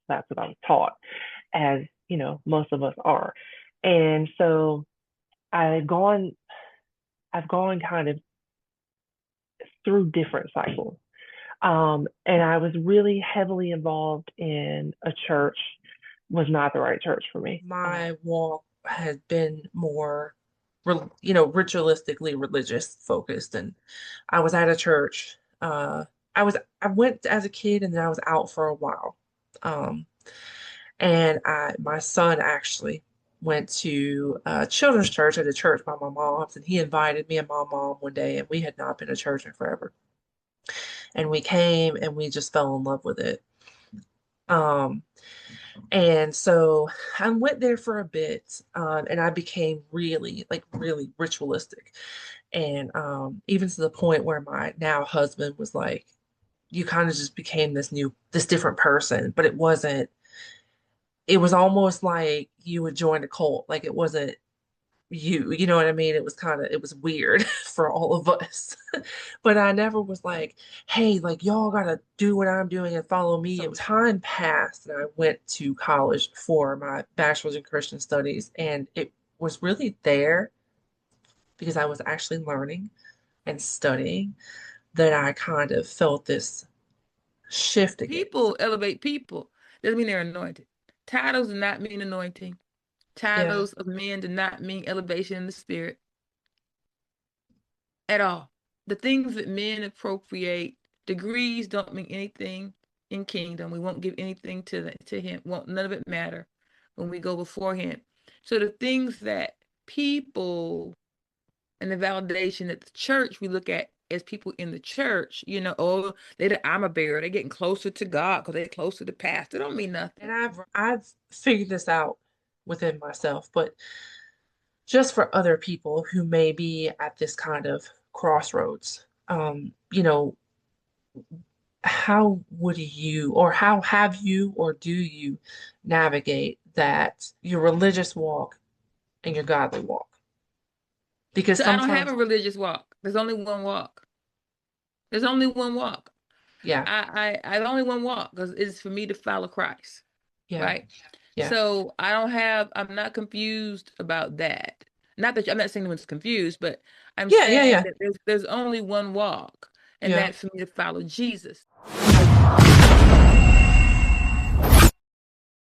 that's what I was taught, as most of us are. And so I've gone I've gone kind of through different cycles. And I was really heavily involved in a church, was not the right church for me. My walk has been more, ritualistically religious focused, and I was at a church. I went as a kid, and then I was out for a while. Um, and my son actually went to children's church at a church by my mom's, and he invited me and my mom one day, and we had not been to church in forever. And we came, and we just fell in love with it. Um, And so I went there for a bit, and I became really, like, really ritualistic. And even to the point where my now husband was like, you kind of just became this different person, but it was almost like you would join a cult. Like it wasn't you know what I mean? It was weird for all of us. But I never was like, hey, like y'all gotta do what I'm doing and follow me. It was time passed and I went to college for my bachelor's in Christian studies, and it was really there because I was actually learning and studying that I kind of felt this shift again. People elevate people. Doesn't mean they're anointed. Titles do not mean anointing. Yeah. Titles of men do not mean elevation in the spirit at all. The things that men appropriate, degrees don't mean anything in kingdom. We won't give anything to him. Won't none of it matter when we go before him. So the things that people and the validation that the church we look at as people in the church, oh, they're the armor bearer, they're getting closer to God because they're closer to pastor. It don't mean And nothing. I've figured this out within myself, but just for other people who may be at this kind of crossroads, how would you, or how have you, or do you navigate that your religious walk and your godly walk? Because So I don't have sometimes, a religious walk. There's only one walk. There's only one walk. yeah, I only one walk because it's for me to follow Christ, yeah, right? yeah, So I'm not confused about that. Not that I'm not saying anyone's confused, but I'm yeah, yeah, saying yeah, that there's only one walk, and yeah. that's for me to follow Jesus.